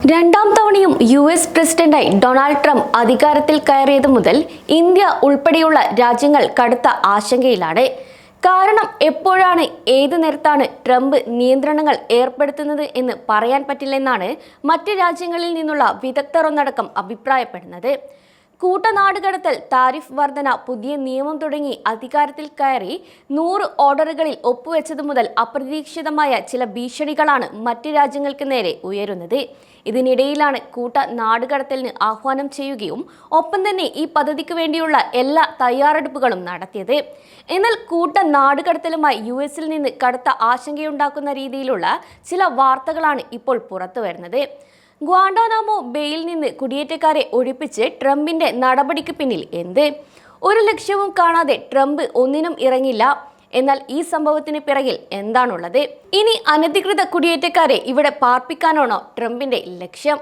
രണ്ടാം തവണയും യുഎസ് പ്രസിഡന്റായി ഡൊണാൾഡ് ട്രംപ് അധികാരത്തിൽ കയറിയത് മുതൽ ഇന്ത്യ ഉൾപ്പെടെയുള്ള രാജ്യങ്ങൾ കടുത്ത ആശങ്കയിലാണ്. കാരണം എപ്പോഴാണ് ഏത് നേരത്താണ് ട്രംപ് നിയന്ത്രണങ്ങൾ ഏർപ്പെടുത്തുന്നത് എന്ന് പറയാൻ പറ്റില്ലെന്നാണ് മറ്റ് രാജ്യങ്ങളിൽ നിന്നുള്ള വിദഗ്ധർ ഒന്നടക്കം അഭിപ്രായപ്പെടുന്നത്. കൂട്ടനാടുകടത്തൽ, താരിഫ് വർധന, പുതിയ നിയമം തുടങ്ങി അധികാരത്തിൽ കയറി 100 ഓർഡറുകളിൽ ഒപ്പുവെച്ചതു മുതൽ അപ്രതീക്ഷിതമായ ചില ഭീഷണികളാണ് മറ്റ് രാജ്യങ്ങൾക്ക് നേരെ ഉയരുന്നത്. ഇതിനിടയിലാണ് കൂട്ട നാടുകടത്തലിന് ആഹ്വാനം ചെയ്യുകയും ഒപ്പം തന്നെ ഈ പദ്ധതിക്ക് വേണ്ടിയുള്ള എല്ലാ തയ്യാറെടുപ്പുകളും നടത്തിയത്. എന്നാൽ കൂട്ട നാടുകടത്തലുമായി യുഎസിൽ നിന്ന് കടുത്ത ആശങ്കയുണ്ടാക്കുന്ന രീതിയിലുള്ള ചില വാർത്തകളാണ് ഇപ്പോൾ പുറത്തു വരുന്നത്. ഗ്വാണ്ടാനാമോ ബേയിൽ നിന്ന് കുടിയേറ്റക്കാരെ ഒഴിപ്പിച്ച് ട്രംപിന്റെ നടപടിക്ക് പിന്നിൽ എന്ത്? ഒരു ലക്ഷ്യവും കാണാതെ ട്രംപ് ഒന്നിനും ഇറങ്ങില്ല. എന്നാൽ ഈ സംഭവത്തിന് പിറകിൽ എന്താണുള്ളത്? ഇനി അനധികൃത കുടിയേറ്റക്കാരെ ഇവിടെ പാർപ്പിക്കാനാണോ ട്രംപിന്റെ ലക്ഷ്യം?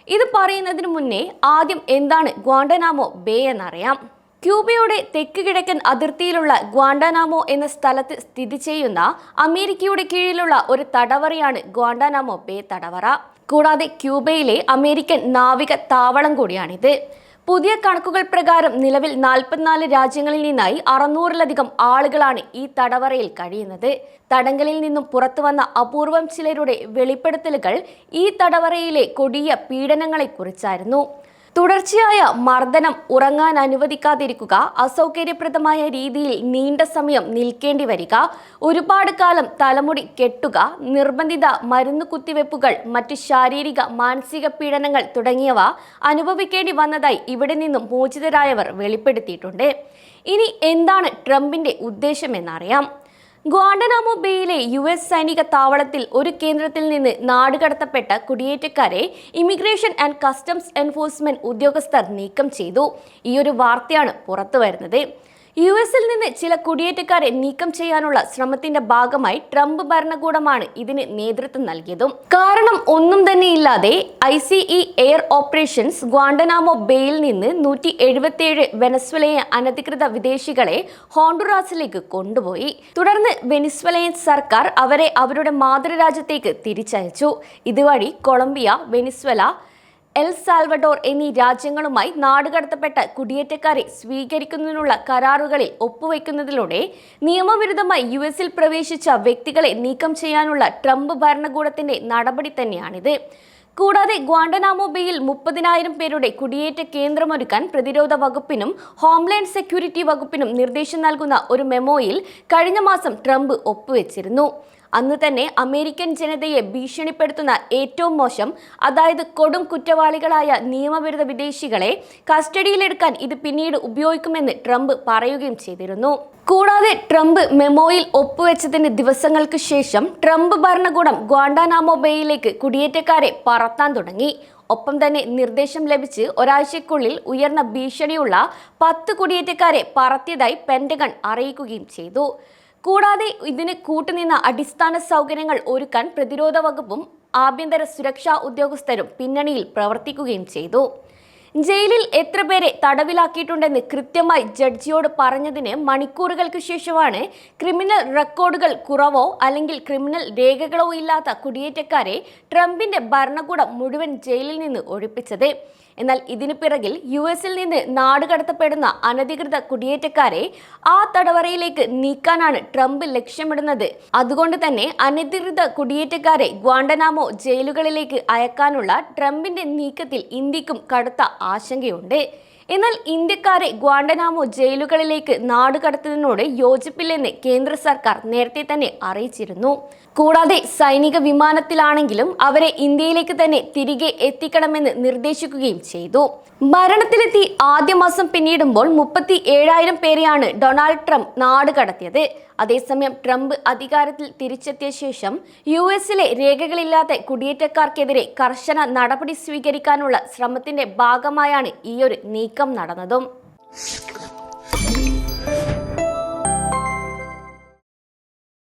ഇത് പറയുന്നതിന് മുന്നേ ആദ്യം എന്താണ് ഗ്വാണ്ടാനാമോ ബേ എന്നറിയാം. ക്യൂബയുടെ തെക്ക് കിഴക്കൻ അതിർത്തിയിലുള്ള ഗ്വാണ്ടാനാമോ എന്ന സ്ഥലത്ത് സ്ഥിതി ചെയ്യുന്ന അമേരിക്കയുടെ കീഴിലുള്ള ഒരു തടവറയാണ് ഗ്വാണ്ടാനാമോ ബേ തടവറ. കൂടാതെ ക്യൂബയിലെ അമേരിക്കൻ നാവിക താവളം കൂടിയാണിത്. പുതിയ കണക്കുകൾ പ്രകാരം നിലവിൽ 44 രാജ്യങ്ങളിൽ നിന്നായി 600-ലധികം ആളുകളാണ് ഈ തടവറയിൽ കഴിയുന്നത്. തടങ്കലിൽ നിന്നും പുറത്തു വന്ന അപൂർവം ചിലരുടെ വെളിപ്പെടുത്തലുകൾ ഈ തടവറയിലെ കൊടിയ പീഡനങ്ങളെക്കുറിച്ചായിരുന്നു. തുടർച്ചയായ മർദ്ദനം, ഉറങ്ങാൻ അനുവദിക്കാതിരിക്കുക, അസൗകര്യപ്രദമായ രീതിയിൽ നീണ്ട സമയം നിൽക്കേണ്ടി വരിക, ഒരുപാട് കാലം തലമുടി കെട്ടുക, നിർബന്ധിത മരുന്ന് കുത്തിവെപ്പുകൾ, മറ്റ് ശാരീരിക മാനസിക പീഡനങ്ങൾ തുടങ്ങിയവ അനുഭവിക്കേണ്ടി വന്നതായി ഇവിടെ നിന്നും മോചിതരായവർ വെളിപ്പെടുത്തിയിട്ടുണ്ട്. ഇനി എന്താണ് ട്രംപിന്റെ ഉദ്ദേശമെന്നറിയാം. ഗ്വാണ്ടാനാമോ ബേയിലെ യുഎസ് സൈനിക താവളത്തിൽ ഒരു കേന്ദ്രത്തിൽ നിന്ന് നാടുകടത്തപ്പെട്ട കുടിയേറ്റക്കാരെ ഇമിഗ്രേഷൻ ആൻഡ് കസ്റ്റംസ് എൻഫോഴ്സ്മെന്റ് ഉദ്യോഗസ്ഥർ നീക്കം ചെയ്തു. ഈ ഒരു വാർത്തയാണ് പുറത്തു വരുന്നത്. യുഎസിൽ നിന്ന് ചില കുടിയേറ്റക്കാരെ നീക്കം ചെയ്യാനുള്ള ശ്രമത്തിന്റെ ഭാഗമായി ട്രംപ് ഭരണകൂടമാണ് ഇതിന് നേതൃത്വം നൽകിയതും. കാരണം ഒന്നും തന്നെ ഇല്ലാതെ ICE എയർ ഓപ്പറേഷൻസ് ഗ്വാണ്ടാനാമോ ബേയിൽ നിന്ന് 177 വെനസ്വേലൻ അനധികൃത വിദേശികളെ ഹോണ്ടുറാസിലേക്ക് കൊണ്ടുപോയി. തുടർന്ന് വെനിസ്വേലൻ സർക്കാർ അവരെ അവരുടെ മാതൃരാജ്യത്തേക്ക് തിരിച്ചയച്ചു. ഇതുവഴി കൊളംബിയ, വെനിസ്വേല, എൽ സാൽവഡോർ എന്നീ രാജ്യങ്ങളുമായി നാടുകടത്തപ്പെട്ട കുടിയേറ്റക്കാരെ സ്വീകരിക്കുന്നതിനുള്ള കരാറുകളിൽ ഒപ്പുവെക്കുന്നതിലൂടെ നിയമവിരുദ്ധമായി യുഎസിൽ പ്രവേശിച്ച വ്യക്തികളെ നീക്കം ചെയ്യാനുള്ള ട്രംപ് ഭരണകൂടത്തിന്റെ നടപടി തന്നെയാണിത്. കൂടാതെ ഗ്വാണ്ടാനാമോ ബേയിൽ 30,000 പേരുടെ കുടിയേറ്റ കേന്ദ്രമൊരുക്കാൻ പ്രതിരോധ വകുപ്പിനും ഹോംലാൻഡ് സെക്യൂരിറ്റി വകുപ്പിനും നിർദ്ദേശം നൽകുന്ന ഒരു മെമ്മോയിൽ കഴിഞ്ഞ മാസം ട്രംപ് ഒപ്പുവെച്ചിരുന്നു. അന്ന് തന്നെ അമേരിക്കൻ ജനതയെ ഭീഷണിപ്പെടുത്തുന്ന ഏറ്റവും മോശം, അതായത് കൊടും കുറ്റവാളികളായ നിയമവിരുദ്ധ വിദേശികളെ കസ്റ്റഡിയിലെടുക്കാൻ ഇത് പിന്നീട് ഉപയോഗിക്കുമെന്ന് ട്രംപ് പറയുകയും ചെയ്തിരുന്നു. കൂടാതെ ട്രംപ് മെമ്മോയിൽ ഒപ്പുവെച്ചതിന് ദിവസങ്ങൾക്ക് ശേഷം ട്രംപ് ഭരണകൂടം ഗ്വാണ്ടാനാമോ ബേയിലേക്ക് കുടിയേറ്റക്കാരെ പറത്താൻ തുടങ്ങി. ഒപ്പം തന്നെ നിർദ്ദേശം ലഭിച്ച് ഒരാഴ്ചയ്ക്കുള്ളിൽ ഉയർന്ന ഭീഷണിയുള്ള 10 കുടിയേറ്റക്കാരെ പറത്തിയതായി പെന്റഗൺ അറിയിക്കുകയും ചെയ്തു. കൂടാതെ ഇതിന് കൂട്ടുനിന്ന അടിസ്ഥാന സൗകര്യങ്ങൾ ഒരുക്കാൻ പ്രതിരോധ വകുപ്പും ആഭ്യന്തര സുരക്ഷാ ഉദ്യോഗസ്ഥരും പിന്നണിയിൽ പ്രവർത്തിക്കുകയും ചെയ്തു. ജയിലിൽ എത്ര പേരെ തടവിലാക്കിയിട്ടുണ്ടെന്ന് കൃത്യമായി ജഡ്ജിയോട് പറഞ്ഞതിന് മണിക്കൂറുകൾക്ക് ശേഷമാണ് ക്രിമിനൽ റെക്കോർഡുകൾ കുറവോ അല്ലെങ്കിൽ ക്രിമിനൽ രേഖകളോ ഇല്ലാത്ത കുടിയേറ്റക്കാരെ ട്രംപിന്റെ ഭരണകൂടം മുഴുവൻ ജയിലിൽ നിന്ന് ഒഴിപ്പിച്ചത്. എന്നാൽ ഇതിനു പിറകിൽ യുഎസിൽ നിന്ന് നാടുകടത്തപ്പെടുന്ന അനധികൃത കുടിയേറ്റക്കാരെ ആ തടവറയിലേക്ക് നീക്കാനാണ് ട്രംപ് ലക്ഷ്യമിടുന്നത്. അതുകൊണ്ട് തന്നെ അനധികൃത കുടിയേറ്റക്കാരെ ഗ്വാണ്ടാനാമോ ജയിലുകളിലേക്ക് അയക്കാനുള്ള ട്രംപിന്റെ നീക്കത്തിൽ ഇന്ത്യക്കും കടുത്ത ആശങ്കയുണ്ട്. എന്നാൽ ഇന്ത്യക്കാരെ ഗ്വാണ്ടാനാമോ ജയിലുകളിലേക്ക് നാടുകടത്തുന്നതിനോട് യോജിപ്പില്ലെന്ന് കേന്ദ്ര സർക്കാർ നേരത്തെ തന്നെ അറിയിച്ചിരുന്നു. കൂടാതെ സൈനിക വിമാനത്തിലാണെങ്കിലും അവരെ ഇന്ത്യയിലേക്ക് തന്നെ തിരികെ എത്തിക്കണമെന്ന് നിർദ്ദേശിക്കുകയും ചെയ്തു. ഭരണത്തിലെത്തി ആദ്യ മാസം പിന്നിടുമ്പോൾ 37,000 പേരെയാണ് ഡൊണാൾഡ് ട്രംപ് നാടുകടത്തിയത്. അതേസമയം ട്രംപ് അധികാരത്തിൽ തിരിച്ചെത്തിയ ശേഷം യുഎസിലെ രേഖകളില്ലാത്ത കുടിയേറ്റക്കാർക്കെതിരെ കർശന നടപടി സ്വീകരിക്കാനുള്ള ശ്രമത്തിന്റെ ഭാഗമായാണ് ഈയൊരു നീക്കം നടന്നതും.